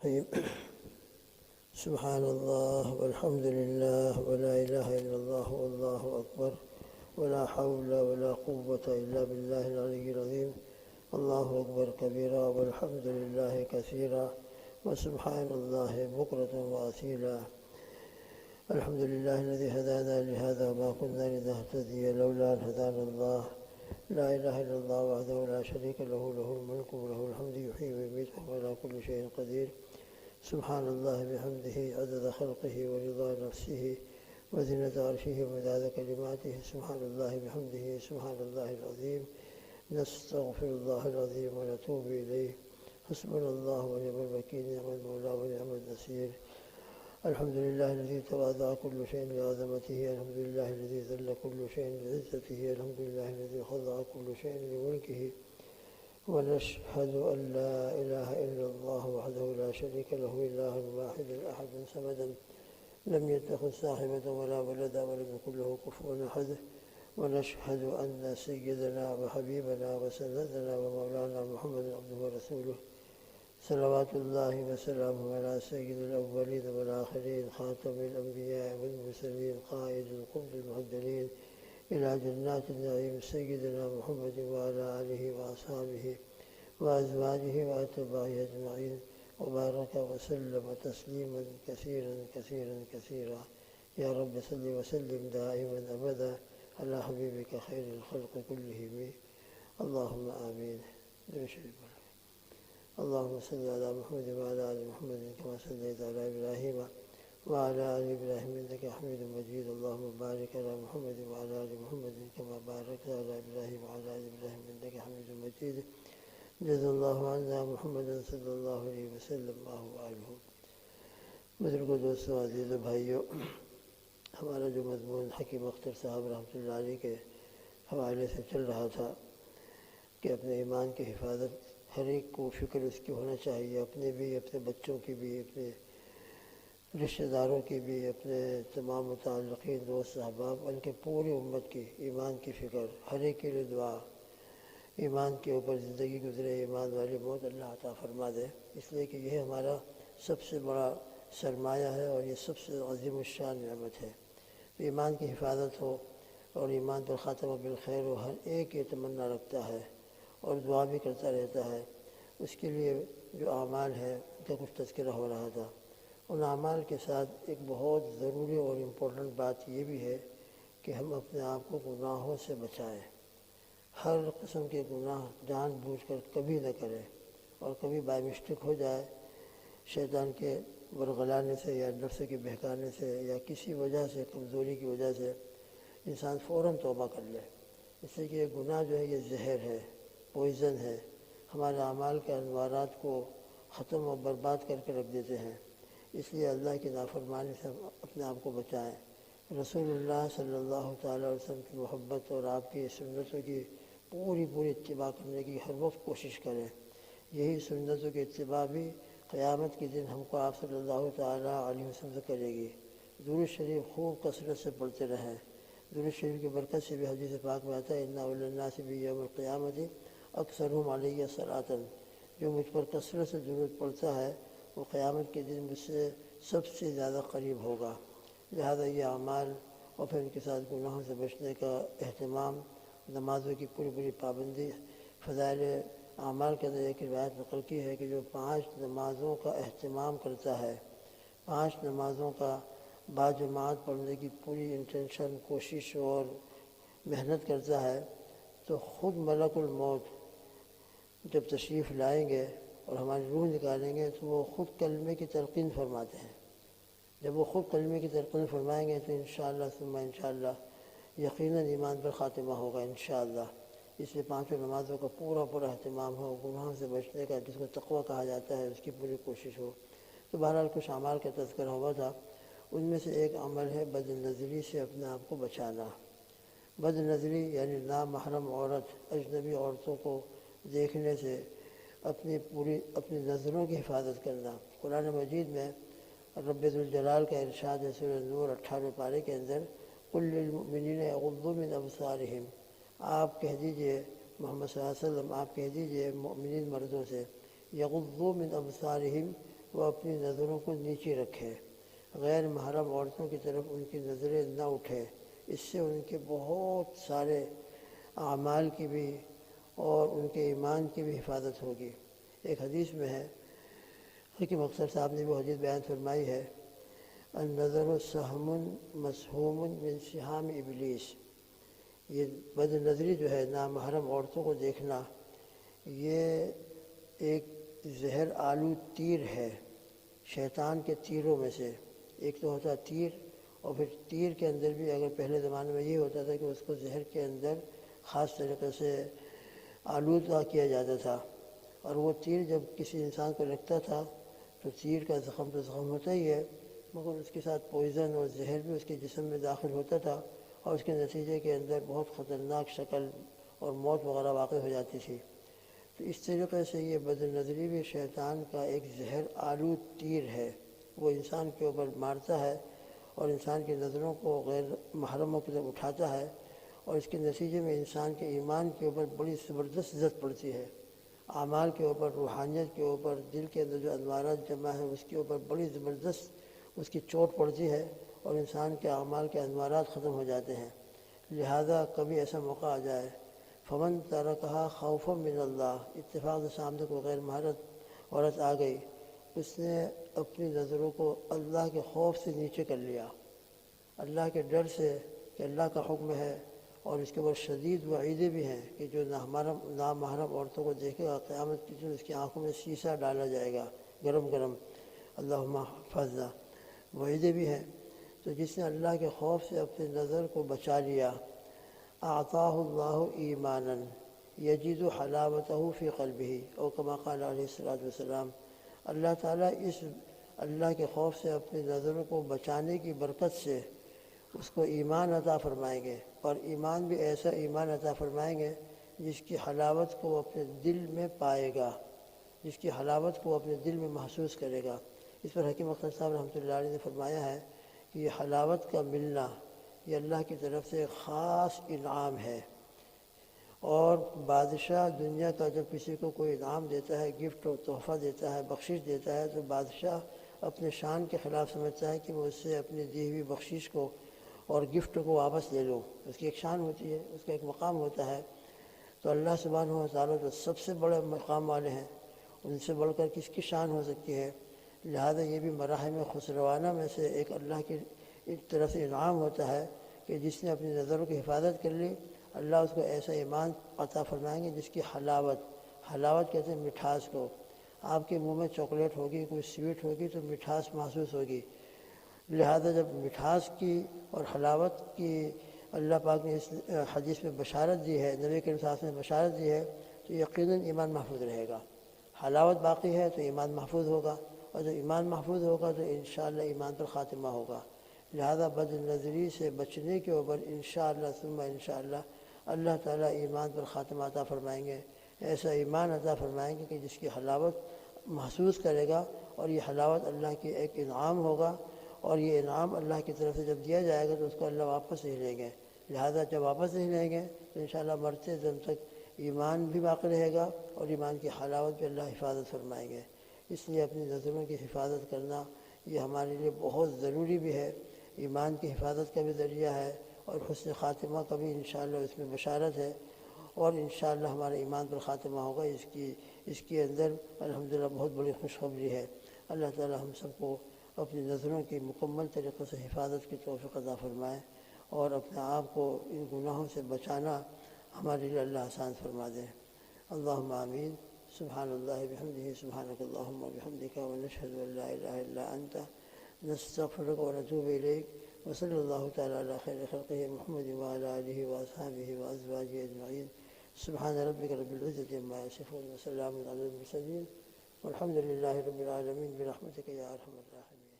الرحيم. سبحان الله والحمد لله ولا إله إلا الله والله أكبر ولا حول ولا قوة إلا بالله العلي العظيم. الله أكبر كبيرا والحمد لله كثيرا وسبحان الله بكرة وأصيلا. الحمد لله الذي هدانا لهذا وما كنا لنهتدي لولا أن هدانا الله. لا إله إلا الله وحده لا شريك له، له الملك وله الحمد يحيي ويميت وهو على كل شيء قدير. سبحان الله بحمده عدد خلقه ورضا نفسه وزنة عرشه ومداد كلماته. سبحان الله بحمده سبحان الله العظيم. نستغفر الله العظيم ونتوب إليه. حسبنا الله ونعم الوكيل، نعم المولى ونعم النصير. الحمد لله الذي تواضع كل شيء لعظمته، الحمد لله الذي ذل كل شيء لعزته، الحمد لله الذي خضع كل شيء لملكه. ونشهد أن لا إله إلا الله وحده لا شريك له، إله واحد أحد صمدا لم يتخذ صاحبة ولا ولدا ولم يكن له كفوا أحد. ونشهد أن سيدنا وحبيبنا وسندنا ومولانا محمد عبده ورسوله، صلوات الله وسلامه على سيد الأولين والآخرين، خاتم الأنبياء والمرسلين، قائد القبط المهدلين إلى جنات النعيم، سيدنا محمد وعلى آله وأصحابه وأزواجه وأتباعه أجمعين، وبارك وسلم تسليما كثيرا كثيرا كثيرا. يا رب صل وسلم دائما أبدا على حبيبك خير الخلق كلهم. اللهم آمين. اللهم صل على محمد وعلى آل محمد كما صليت على إبراهيم وعلى آل إبراهيم إنك حميد مجيد. اللهم بارك على محمد وعلى آل محمد كما باركت على إبراهيم وعلى آل إبراهيم إنك حميد مجيد. جزا الله عنا محمد صلی اللہ علیہ وسلم وآلہ. بزرگوں، دوستوں، عزیز و بھائیوں، ہمارا جو مضمون حکیم اختر صاحب رحمۃ اللہ علیہ کے حوالے سے چل رہا تھا کہ اپنے ایمان کی حفاظت ہر ایک کو فکر اس کی ہونا چاہیے، اپنے بھی، اپنے بچوں کی بھی، اپنے رشتہ داروں کی بھی، اپنے تمام متعلقین، دوست احباب، ان کے پوری امت کی ایمان کی فکر، ہر ایک کے لیے دعا. ایمان کے اوپر زندگی گزرے، ایمان والی موت اللہ عطا فرما دے، اس لیے کہ یہ ہمارا سب سے بڑا سرمایہ ہے اور یہ سب سے عظیم الشان نعمت ہے. ایمان کی حفاظت ہو اور ایمان پر خاتمہ بالخیر ہو، ہر ایک یہ تمنا رکھتا ہے اور دعا بھی کرتا رہتا ہے. اس کے لیے جو اعمال ہے ان کا کچھ تذکرہ ہو رہا تھا. ان اعمال کے ساتھ ایک بہت ضروری اور امپورٹنٹ بات یہ بھی ہے کہ ہم اپنے آپ کو گناہوں سے بچائیں. ہر قسم کے گناہ جان بوجھ کر کبھی نہ کریں، اور کبھی بائی مسٹیک ہو جائے شیطان کے ورغلانے سے یا نفس کے بہکانے سے یا کسی وجہ سے، کمزوری کی وجہ سے انسان فوراً توبہ کر لے. اس لیے کہ یہ گناہ جو ہے یہ زہر ہے، پوائزن ہے، ہمارے اعمال کے انوارات کو ختم و برباد کر کے رکھ دیتے ہیں. اس لیے اللہ کی نافرمانی سے اپنے آپ کو بچائیں. رسول اللہ صلی اللہ تعالیٰ علیہ وسلم کی محبت اور آپ کی سنتوں کی پوری اتباع کرنے کی ہر وقت کوشش کریں. یہی سنتوں کی اتباع بھی قیامت کے دن ہم کو آپ صلی اللہ تعالیٰ علیہ وسلم سے کرے گی. درود شریف خوب کثرت سے پڑھتے رہیں. درود شریف کی برکت سے بھی حدیث پاک میں آتا ہے، اِنَّ أَوْلَى النَّاسِ بِيَوْمِ الْقِيَامَةِ أَكْثَرُهُمْ عَلَيَّ صَلَاةً. جو مجھ پر کثرت سے درود پڑھتا ہے وہ قیامت کے دن مجھ سے سب سے زیادہ قریب ہوگا. لہذا یہ اعمال اور پھر ان کے ساتھ گناہوں سے بچنے کا اہتمام، نمازوں کی پوری پابندی. فضائل اعمال کے اندر ایک روایت نقل کی ہے کہ جو 5 نمازوں کا اہتمام کرتا ہے، 5 نمازوں کا باجماعت پڑھنے کی پوری انٹینشن، کوشش اور محنت کرتا ہے، تو خود ملک الموت جب تشریف لائیں گے اور ہماری روح نکالیں گے تو وہ خود کلمے کی تلقین فرماتے ہیں. جب وہ خود کلمے کی تلقین فرمائیں گے تو انشاءاللہ ثم انشاءاللہ یقیناً ایمان پر خاتمہ ہوگا انشاءاللہ. اس لیے 5 نمازوں کا پورا اہتمام ہو، گناہوں سے بچنے کا جس کو تقویٰ کہا جاتا ہے اس کی پوری کوشش ہو. تو بہرحال کچھ اعمال کا تذکرہ ہوا تھا. ان میں سے ایک عمل ہے بد نظری سے اپنے آپ کو بچانا. بد نظری یعنی نامحرم عورت، اجنبی عورتوں کو دیکھنے سے اپنی نظروں کی حفاظت کرنا. قرآن مجید میں رب ذوالجلال کا ارشاد ہے سورہ نور 18 پارے کے اندر، قُل لِّلْمُؤْمِنِينَ يَغُضُّوا مِنْ أَبْصَارِهِمْ. آپ کہہ دیجئے محمد صلی اللہ علیہ وسلم، آپ کہہ دیجئے مؤمنین مردوں سے، یغضوا من ابصارہم، وہ اپنی نظروں کو نیچے رکھے، غیر محرم عورتوں کی طرف ان کی نظریں نہ اٹھے، اس سے ان کے بہت سارے اعمال کی بھی اور ان کے ایمان کی بھی حفاظت ہوگی۔ ایک حدیث میں ہے، حکیم اختر صاحب نے بھی حدیث بیان فرمائی ہے، النظر سہم مسہوم من سہام ابلیس، یہ بد نظری جو ہے نامحرم عورتوں کو دیکھنا، یہ ایک زہر آلود تیر ہے شیطان کے تیروں میں سے۔ ایک تو ہوتا تیر، اور پھر تیر کے اندر بھی اگر پہلے زمانے میں یہ ہوتا تھا کہ اس کو زہر کے اندر خاص طریقے سے آلودہ کیا جاتا تھا، اور وہ تیر جب کسی انسان کو لگتا تھا تو تیر کا زخم تو زخم ہوتا ہی ہے، مگر اس کے ساتھ پوائزن اور زہر بھی اس کے جسم میں داخل ہوتا تھا، اور اس کے نتیجے کے اندر بہت خطرناک شکل اور موت وغیرہ واقع ہو جاتی تھی۔ تو اس طریقے سے یہ بد نظری بھی شیطان کا ایک زہر آلود تیر ہے، وہ انسان کے اوپر مارتا ہے اور انسان کی نظروں کو غیر محرموں کی طرف اٹھاتا ہے، اور اس کے نتیجے میں انسان کے ایمان کے اوپر بڑی زبردست زد پڑتی ہے، اعمال کے اوپر، روحانیت کے اوپر، دل کے اندر جو انوارات جمع ہیں اس کے اوپر بڑی زبردست اس کی چوٹ پڑتی ہے، اور انسان کے اعمال کے انوارات ختم ہو جاتے ہیں۔ لہذا کبھی ایسا موقع آ جائے، فمن ترکہا خوفا من اللہ، اتفاق سے سامنے کو غیر محرم عورت آ گئی، اس نے اپنی نظروں کو اللہ کے خوف سے نیچے کر لیا، اللہ کے ڈر سے کہ اللہ کا حکم ہے، اور اس کے بعد شدید وعیدیں بھی ہیں کہ جو نامحرم عورتوں کو دیکھے گا قیامت کے دن اس کی آنکھوں میں شیشہ ڈالا جائے گا گرم گرم، اللہم احفظنا، وعیدیں بھی ہیں۔ تو جس نے اللہ کے خوف سے اپنی نظر کو بچا لیا، اعطاہ اللہ ایمانا یجد حلاوتہ فی قلبہ، او کما قال علیہ الصلوۃ والسلام، اللہ تعالیٰ اس اللہ کے خوف سے اپنی نظروں کو بچانے کی برکت سے اس کو ایمان عطا فرمائیں گے، اور ایمان بھی ایسا ایمان عطا فرمائیں گے جس کی حلاوت کو وہ اپنے دل میں پائے گا، جس کی حلاوت کو اپنے دل میں محسوس کرے گا۔ اس پر حکیم اختر صاحب رحمۃ اللہ علیہ نے فرمایا ہے کہ یہ حلاوت کا ملنا یہ اللہ کی طرف سے خاص انعام ہے، اور بادشاہ دنیا کا جب کسی کو کوئی انعام دیتا ہے، گفٹ اور تحفہ دیتا ہے، بخشش دیتا ہے، تو بادشاہ اپنے شان کے خلاف سمجھتا ہے کہ وہ اس سے اپنی دی ہوئی بخشش کو اور گفٹ کو واپس لے لو، اس کی ایک شان ہوتی ہے، اس کا ایک مقام ہوتا ہے۔ تو اللہ سبحانہ و تعالیٰ تو سب سے بڑے مقام والے ہیں، ان سے بڑھ کر کس کی شان ہو سکتی ہے؟ لہذا یہ بھی مراحم خسروانہ میں سے ایک اللہ کی ایک طرف سے انعام ہوتا ہے کہ جس نے اپنی نظروں کی حفاظت کر لی، اللہ اس کو ایسا ایمان عطا فرمائیں گے جس کی حلاوت کہتے ہیں مٹھاس کو۔ آپ کے منہ میں چاکلیٹ ہوگی، کوئی سویٹ ہوگی تو مٹھاس محسوس ہوگی، لہذا جب مٹھاس کی اور حلاوت کی اللہ پاک نے اس حدیث میں بشارت دی ہے، نبی کریم صلی اللہ علیہ وسلم نے بشارت دی ہے، تو یقیناً ایمان محفوظ رہے گا۔ حلاوت باقی ہے تو ایمان محفوظ ہوگا، اور جب ایمان محفوظ ہوگا تو انشاءاللہ ایمان پر خاتمہ ہوگا۔ لہذا بد نظری سے بچنے کے اوپر انشاءاللہ ثم انشاءاللہ اللہ تعالیٰ ایمان پر خاتمہ عطا فرمائیں گے، ایسا ایمان عطا فرمائیں گے کہ جس کی حلاوت محسوس کرے گا، اور یہ حلاوت اللہ کی ایک انعام ہوگا، اور یہ انعام اللہ کی طرف سے جب دیا جائے گا تو اس کو اللہ واپس نہیں لیں گے۔ لہذا جب واپس نہیں لیں گے تو انشاءاللہ مرتے دم تک ایمان بھی باقی رہے گا، اور ایمان کی حلاوت بھی اللہ حفاظت فرمائیں گے۔ اس لیے اپنی نظروں کی حفاظت کرنا یہ ہمارے لیے بہت ضروری بھی ہے، ایمان کی حفاظت کا بھی ذریعہ ہے، اور حسن خاتمہ کا بھی انشاءاللہ اس میں بشارت ہے، اور انشاءاللہ ہمارا ایمان پر خاتمہ ہوگا۔ اس کے اندر الحمدللہ بہت بڑی خوشخبری ہے۔ اللہ تعالی ہم سب کو اپنی نظروں کی مکمل طریقے سے حفاظت کی توفیق عطا فرمائے، اور اپنے آپ کو ان گناہوں سے بچانا ہمارے لیے اللہ آسان فرما دے۔ اللہم آمین۔ سبحان اللہ بحمدہ، سبحانک اللہم وبحمدک، ونشہد ان لا الہ الا انت، نستغفرک ونتوب الیک، وصلی اللہ تعالی علی خیر خلقہ محمد وعلی آلہ واصحابہ وازواجہ اجمعین۔ سبحان ربک رب العزۃ عما یصفون، وسلام علی المرسلین، والحمد للہ رب العالمین، برحمتک یا ارحم الراحمین۔